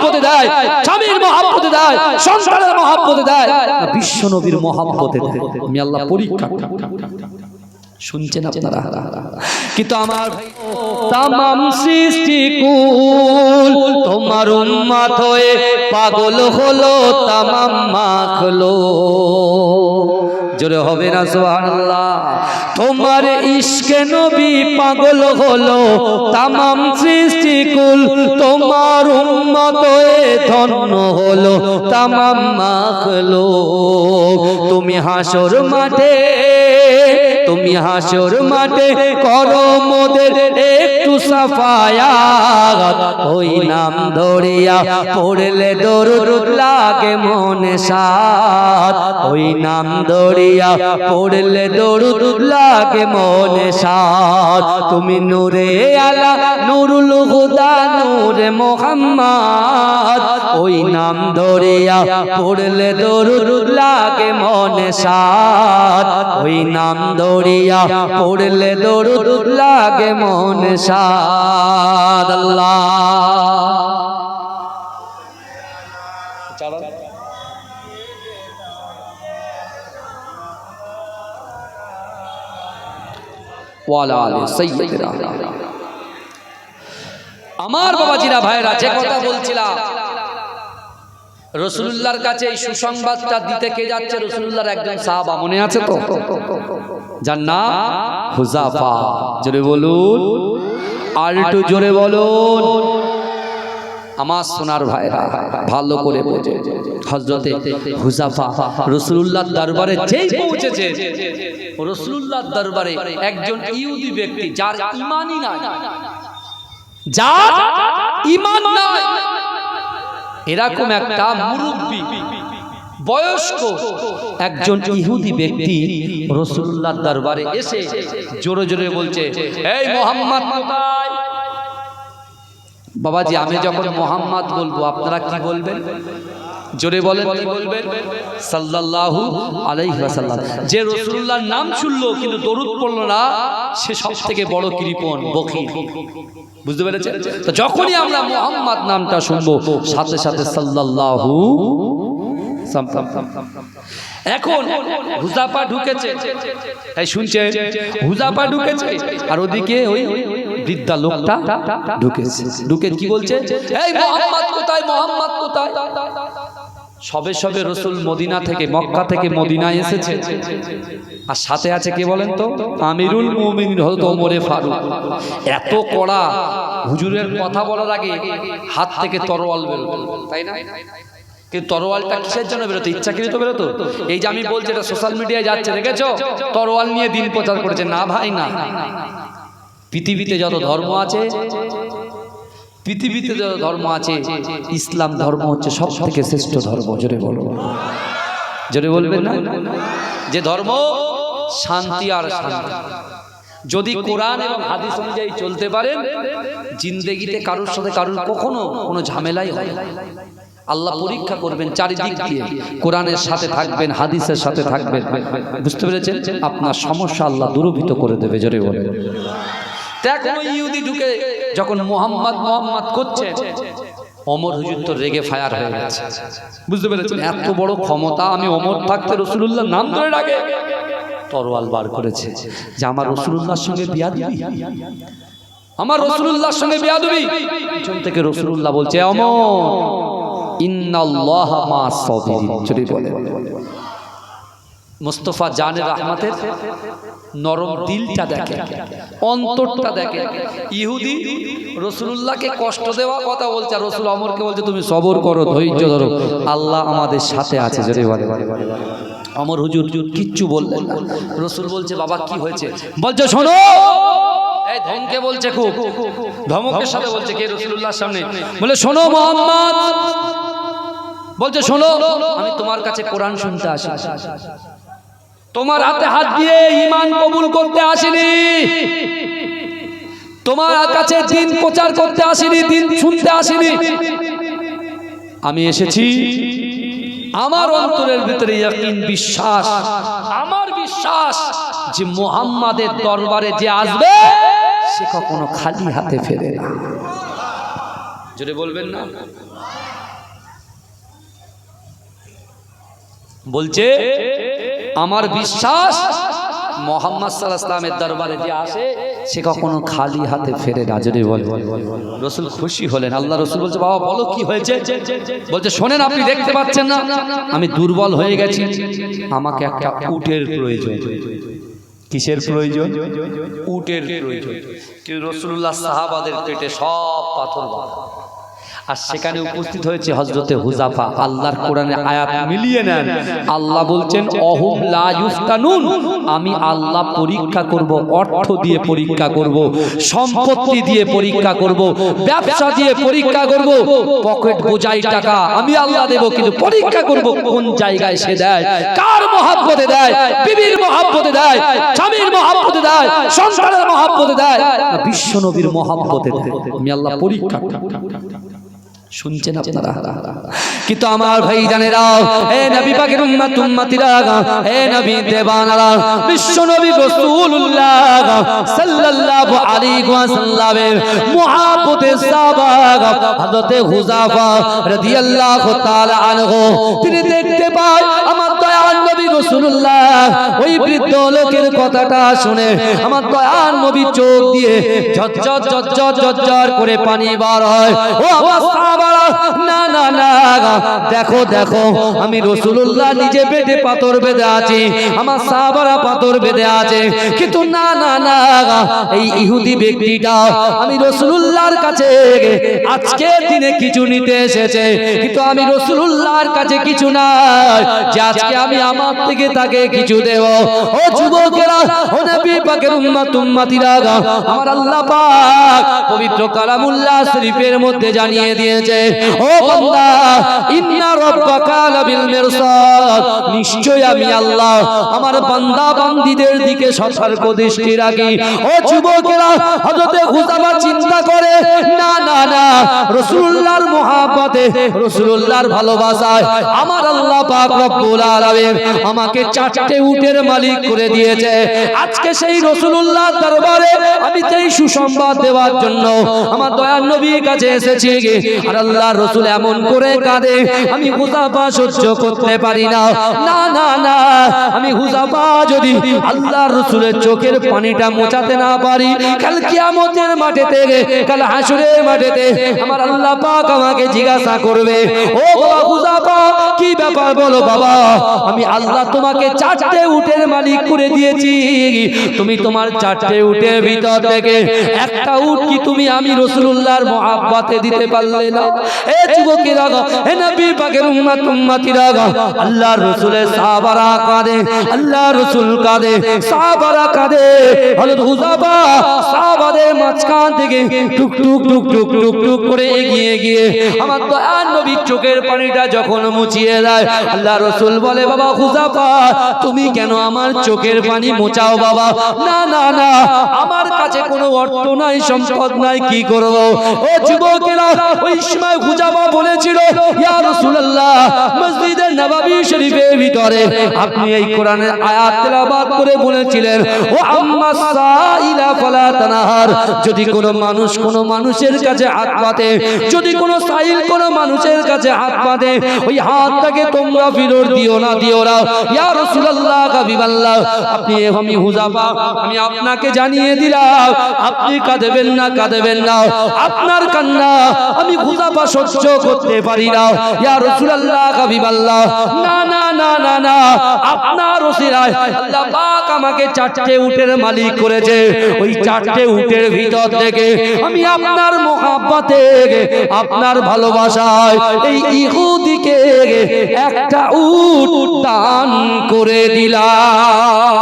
মহব্বতে দেয়, স্বামীর মহব্বতে দেয়, সন্তানের মহব্বতে দেয়, বিশ্ব নবীর মহব্বতে দেয়? আমি আল্লাহ পরীক্ষা শুনছেন আপনারা? কিন্তু আমার তামাম সৃষ্টিকুল তোমার উম্মত হয়ে পাগল হলো তামাম মাখলুক। জোরে হবে না সুবহানাল্লাহ? তোমার ইশকে নবী পাগল হলো তামাম সৃষ্টিকুল, তোমার উম্মত হয়ে ধন্য হলো তামাম মাখলুক। তুমি হাসর মাঠে, তুমি হাসর মাঠে করো মোদের একটু সাফায়াত, ওই নাম ধরিয়া পড়লে দরুদ লাগে মনে সাত, ওই নাম ধরিয়া পড়লে দরুদ লাগে মনে সাত। তুমি নূরে আলা নুরুল হুদা নূরে মুহাম্মদ, ওই নাম ধরিয়া পড়লে দরুদ লাগে মনে সাত, ওই নাম ধরিয়া পড়লে দরুদ লাগে মনে সাত। আল্লাহ ওয়ালা আলি সাইয়্যিদিনা। আমার বাবাজিরা ভাইরা, যে কথা বলছিলাম, রাসূলুল্লাহর কাছে এই সুসংবাদটা দিতে কে যাচ্ছে? রাসূলুল্লাহর একজন সাহাবা, মনে আছে তো? যার নাম হুযাফা। জোরে বলুন, আর একটু জোরে বলুন। আমার সোনার ভাইরা ভালো করে বোঝে, হযরতে হুযাফা রাসূলুল্লাহর দরবারে যেই পৌঁছেছে, রাসূলুল্লাহর দরবারে একজন ইহুদি ব্যক্তি, যার ঈমানই নাই, যার ঈমান নাই, এরকম একটা মুরব্বী বয়স্ক একজন ইহুদি ব্যক্তি রাসূলুল্লাহর দরবারে এসে জোরে জোরে বলছে, এই মুহাম্মদ কোথায়? বাবাজি, আমি যখন মুহাম্মদ বলবো আপনারা কি বলবেন? জোরে বলেন, কি বলবেন? সাল্লাল্লাহু আলাইহি ওয়াসাল্লাম। যে রাসূলুল্লাহর নাম শুনলো কিন্তু দরুদ পড়লো না, সে সবথেকে বড় কৃপণ, বখিল। বুঝতে পেরেছেন? তো যখনই আমরা মুহাম্মদ নামটা শুনবো, সাথে সাথে সাল্লাল্লাহু। এখন হুযাফা ঢুকেছে, তাই শুনছে, হুযাফা ঢুকেছে, আর ওদিকে ওই বৃদ্ধা লোকটা ঢুকেছে। ঢুকে কি বলছে? এই মুহাম্মদ কোথায়, মুহাম্মদ কোথায়? সবে সবে রাসূল মদিনা থেকে, মক্কা থেকে মদিনায় এসেছে, আর সাথে আছে কে বলেন তো? আমিরুল মুমিনিন হযরত ওমরে ফারুক। এত কড়া, হুজুরের কথা বলার আগে হাত থেকে তরোয়াল বেরোতো, তাই না? কিন্তু তরোয়ালটা কিসের জন্য বেরোতো? ইচ্ছাকৃত বেরোতো? এই যে আমি বলছি, এটা সোশ্যাল মিডিয়ায় যাচ্ছে, দেখেছো? তরোয়াল নিয়ে দিন প্রচার করেছে। না ভাই না, পৃথিবীতে যত ধর্ম আছে, পৃথিবীতে যত ধর্ম আছে, ইসলাম ধর্ম হচ্ছে সব থেকে শ্রেষ্ঠ ধর্ম। জোরে বলো, জোরে বলবেন না? যে ধর্ম শান্তি আর শান্তি। যদি কোরআন এবং হাদিস অনুযায়ী চলতে পারেন, জিন্দেগিতে কারোর সাথে কারোর কখনো কোনো ঝামেলাই হয় না। আল্লাহ পরীক্ষা করবেন চারিদিক দিয়ে, কোরআনের সাথে থাকবেন, হাদিসের সাথে থাকবেন, বুঝতে পেরেছেন? আপনার সমস্যা আল্লাহ দূরীভূত করে দেবে। জোরে বলে। দেখো ইহুদি ঢুকে যখন মুহাম্মদ মুহাম্মদ করছে, ওমর হুজুর তো রেগে ফায়ার হয়ে গেছে। বুঝতে পেরেছেন? এত বড় ক্ষমতা, আমি ওমর থাকতে রাসূলুল্লাহর নাম ধরে ডাকে, তরোয়াল বার করেছে যে আমার রাসূলুল্লাহর সঙ্গে বিয়াদবি, আমার রাসূলুল্লাহর সঙ্গে বিয়াদবি। পিছন থেকে রাসূলুল্লাহ বলছে, ওমর ইন্নাল্লাহা মা'আস সাবিরিন। চলে বলে মুস্তাফা জানে রহমতের নরম দিলটা দেখে, অন্তরটা দেখে। ইহুদি রাসূলুল্লাহকে কষ্ট দেওয়া কথা বলছে, রাসূল ওমরকে বলছে তুমি সবর করো, ধৈর্য ধরো, আল্লাহ আমাদের সাথে আছে। জোরে বলে। ওমর হুজুর কিচ্ছু বললেন না। রাসূল বলছে, বাবা কি হয়েছে? বলছে শোনো, এই ধমকে বলছে, খুব ধমকের সাথে বলছে, কে? রাসূলুল্লাহর সামনে বলে, শোনো মুহাম্মদ, বলছে শোনো, আমি তোমার কাছে কোরআন শুনতে আসি, তোমার হাতে হাত দিয়ে ঈমান কবুল করতে আসিনি, তোমার কাছে দিন প্রচার করতে আসিনি, দিন শুনতে আসিনি। আমি এসেছি আমার অন্তরের ভিতরে ইয়াকিন, বিশ্বাস, আমার বিশ্বাস যে মুহাম্মাদের দরবারে যে আসবে সে কখনো খালি হাতে ফেরে না। জোরে বলবেন না? বলছে আমার বিশ্বাস মুহাম্মদ সাল্লাল্লাহু আলাইহি ওয়াসাল্লামের দরবারে যে আসে সে কখনো খালি হাতে ফেরে না। জোরে বল। রাসূল খুশি হলেন। আল্লাহ রাসূল বলছে বাবা বলো কি হয়েছে? বলছে শোনেন, আপনি দেখতে পাচ্ছেন না আমি দুর্বল হয়ে গেছি, আমাকে একটা উটের প্রয়োজন। কিসের প্রয়োজন? উটের প্রয়োজন। কিন্তু রাসূলুল্লাহ সাহাবাদের পেটে সব পাথর বাঁধা, আর সেখানে উপস্থিত হয়েছে হযরতে হুযাফা। আল্লাহর কোরআনের আয়াত মিলিয়ে নেন। আল্লাহ বলছেন অহুম লা ইফতানুন, আমি আল্লাহ পরীক্ষা করব, অর্থ দিয়ে পরীক্ষা করব, সম্পত্তি দিয়ে পরীক্ষা করব, ব্যবসা দিয়ে পরীক্ষা করব, পকেট বোঝাই টাকা আমি আল্লাহ দেব, কিন্তু পরীক্ষা করব কোন জায়গায় সে দেয়, কার মহব্বতে দেয়, বিবির মহব্বতে দেয়, স্বামীর মহব্বতে দেয়, সন্তানের মহব্বতে দেয়, বিশ্ব নবীর মহব্বতে দেয়। আমি আল্লাহ পরীক্ষা করব। শুনছেন আপনারা? কিন্তু আমার ভাই জানেরা, হে নবী পাকের উম্মত উম্মতিরা, হে নবী দেবানারা, বিশ্ব নবী রাসূলুল্লাহ সাল্লাল্লাহু আলাইহি ওয়াসাল্লামের মুহাব্বতে সাহাবা হযরতে হুযাফা রাদিয়াল্লাহু তাআলা আনহু তিনি দেখতে পায় আমার দয়াল নবী রাসূলুল্লাহ ওই বৃদ্ধ লোকের কথাটা শুনে আমার দয়াল নবী চোখ দিয়ে ঝরঝর ঝরঝর ঝরঝর করে পানি বার হয়। ও আমার সাহাবা, না না না, দেখো দেখো আমি রাসূলুল্লাহ নিজে পেটে পাথর বেঁধে আছি, আমার সাহাবারা পাথর বেঁধে আছে, কিন্তু না না না, এই ইহুদি ব্যক্তিটা আমি রাসূলুল্লাহর কাছে আজকের দিনে কিছু নিতে এসেছে, কিন্তু আমি রাসূলুল্লাহর কাছে কিছু নাই যে আজকে আমি আমার থেকে তাকে কিছু দেব। ও যুবকেরা, ও নবী পাকের উম্মত উম্মতিরা, আমার আল্লাহ পাক পবিত্র কালামুল্লাহ শরীফের মধ্যে জানিয়ে দিয়েছে, ও বান্দা ইন্না রাব্বাকা লাবিল মিরসাদ, নিশ্চয় আমি আল্লাহ আমার বান্দা বান্দীদের দিকে সতর্ক দৃষ্টি রাখি। ও যুবকেরা, হযরতে হুযাফা চিন্তা করে না না না, রাসূলুল্লাহর মহব্বতে, রাসূলুল্লাহর ভালোবাসায় আমার আল্লাহ পাক রব্বুল আলামিন আমাকে 4টে উটের মালিক করে দিয়েছে। আজকে সেই রাসূলুল্লাহর দরবারে আমি সেই সুসংবাদ দেওয়ার জন্য আমার দয়াল নবীর কাছে এসেছি। আর আল্লাহর রাসূল এমন করে কাঁদে, আমি হুযাফা সহ্য করতে পারি না। না না না, আমি হুযাফা যদি আল্লাহর রাসূলের চোখের পানিটা মোছাতে না পারি, কাল কিয়ামতের মাঠেতে, কাল হাসরের মাঠেতে আমার আল্লাহ পাক আমাকে জিজ্ঞাসা করবে, ও বাবা হুযাফা কি ব্যাপার বলো বাবা, আমি আল্লাহ তোমাকে 4টে উটের মালিক করে দিয়েছি, তুমি তোমার 4টে উটের ভিতর থেকে একটা উট কি তুমি আমি রাসূলুল্লাহর মহব্বতে দিতে পারলে না? এ যুবকেরা, হে নবী পাকের উম্মত উম্মতিরা, আল্লাহর রাসূলের সাহাবারা কাঁদে, আল্লাহর রাসূল কাঁদে, সাহাবারা কাঁদে। হযরত হুযাফা সাহাবাদের মাঝখান থেকে টুক টুক টুক টুক টুক টুক করে এগিয়ে গিয়ে আমার দয়াল নবীর চোখের পানিটা যখন মুছিয়ে দেয়, আল্লাহর রাসূল বলে, বাবা হুযাফা তুমি কেন আমার চোখের পানি মোছাও বাবা? না না না, আমার কাছে কোনো অর্থ নাই, সম্পদ নাই, কি করব? ও যুবকেরা, ওই সময় হুযাফা বলেছিল, ইয়া রাসূলুল্লাহ মসজিদে নববী শরীফের ভিতরে আপনি এই কোরআনের আয়াত তেলাওয়াত করে বলেছিলেন, ও আম্মা সাইলা ফালা তানহার, যদি কোনো মানুষ কোনো মানুষের কাছে হাত পাতে, যদি কোনো সাইল কোনো মানুষের কাছে হাত পাতে, ওই হাতটাকে তোমরা ফিরত দিও না, দিও না। ইয়া রাসূলুল্লাহ হাবিবাল্লাহ, আপনি আমি হুযাফা আমি আপনাকে জানিয়ে দিলাম, আপনি কাঁদবেন না, কাঁদবেন না, আপনার কান্না আমি হুযাফা সহ্য করতে পারি না। ইয়া রাসূলুল্লাহ হাবিবাল্লাহ, না না না না না, আপনার ওসিলায় আল্লাহ পাক আমাকে 4টে উটের মালিক করেছে, ওই 4টে উটের ভিতর থেকে আমি আপনার মহব্বতে, আপনার ভালোবাসায় এই ইহুদিকে একটা উট দান করে দিলাম।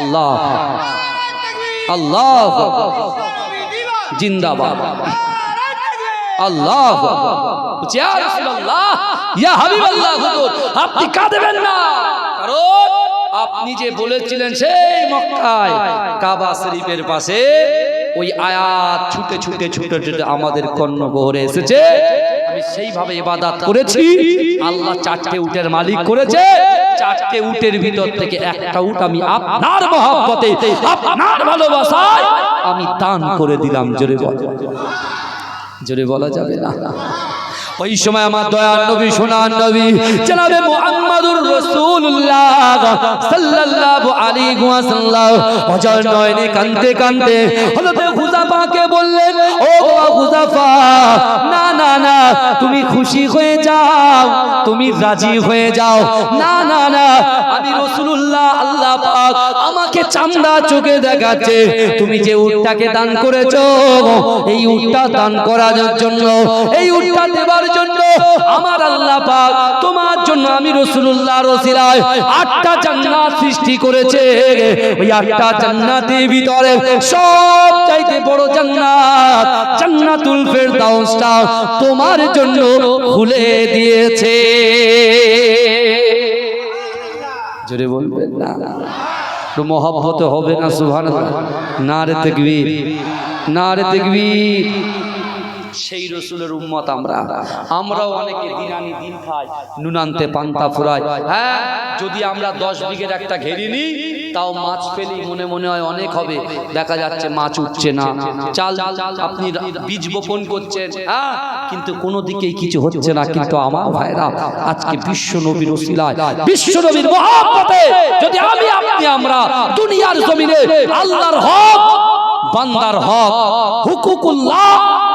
আল্লাহ আল্লাহ জিন্দাবাদ, আল্লাহ ইয়া রাসূলুল্লাহ ইয়া হাবিবাল্লাহ, হুজুর আপনি কাঁদবেন না, কারণ আপনি যে বলেছিলেন সেই মক্কায় কাবা শরীফের পাশে ওই আয়াত ছুটে ছুটে ছুটে ছুটে আমাদের কর্ণগহরে এসেছে, আমি সেইভাবে ইবাদত করেছি, আল্লাহ 4টে উটের মালিক করেছে, চারটে উটের ভিতর থেকে একটা উট আমি আপনার মহব্বতে আপনার ভালোবাসায় আমি দান করে দিলাম। জোরে বল, জোরে বলা যাবে না। ওই সময় আমার দয়ার নবী সোনার নবী জনাবে মুহাম্মদুর রাসূলুল্লাহ সাল্লাল্লাহু আলাইহি ওয়াসাল্লাম অজর নয়নে কাঁদতে কাঁদতে হযরত হুযাফাকে বললেন, ও হুযাফা, না না না, তুমি খুশি হয়ে যাও, তুমি রাজি হয়ে যাও। না না না, আমি রাসূলুল্লাহ, আল্লাহ পাক আমাকে চামড়া চোখে দেখাচ্ছে, তুমি যে উটটাকে দান করেছো, এই উটটা দান করার জন্য, এই উটটা দেবার জন্য আমার আল্লাহ পাক তোমার জন্য আমি রাসূলুল্লাহর ওসিলায় 8টা জান্নাত সৃষ্টি করেছে। ওই 8টা জান্নাতের ভিতরে সবচাইতে বড় জান্নাত জান্নাতুল ফেরদাউসটা তোমার জন্য খুলে দিয়েছে। জোরে বলবেন না, তো মহব্বত হবে না? সুবহানাল্লাহ, নারে তাকবীর, নারে তাকবীর। সেই রসুলের উম্মত আমরাও অনেকে দিন আনি দিন খাই, নুন আনতে পান্তা ফুরাই। হ্যাঁ, যদি আমরা 10 বিঘের একটা ঘেরি নিই, তাও মাছ ফেলি, মনে মনে হয় অনেক হবে, দেখা যাচ্ছে মাছ উঠছে না। চাল আপনি বীজ বপন করছেন, হ্যাঁ, কিন্তু কোনো দিকেই কিছু হচ্ছে না। কিন্তু আমার ভাইরা, আজকে বিশ্ব নবীর ওসিলায়, বিশ্ব নবীর মহব্বতে যদি আমরা দুনিয়ার জমিনে আল্লাহর হক, বান্দার হক, হুকুকুল্লাহ,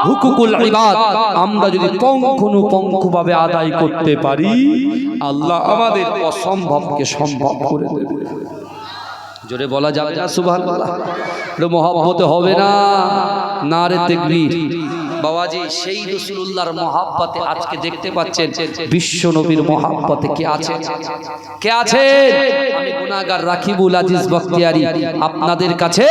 হুকুকুল ইবাদ আমরা যদি পঙ্খানুপঙ্খভাবে আদায় করতে পারি, আল্লাহ আমাদের অসম্ভবকে সম্ভব করে দেবে। জোরে বলা যাবে না সুবহানাল্লাহ? মহব্বত হবে না? নারে তাকবীর। বাবাজি, সেই রাসূলুল্লাহর মহব্বতে আজকে দেখতে পাচ্ছেন বিশ্ব নবীর মহব্বতে কে আছে? কে আছে? আমি গুনাহগার রাকিবুল আজিজ বখতিয়ারি আপনাদের কাছে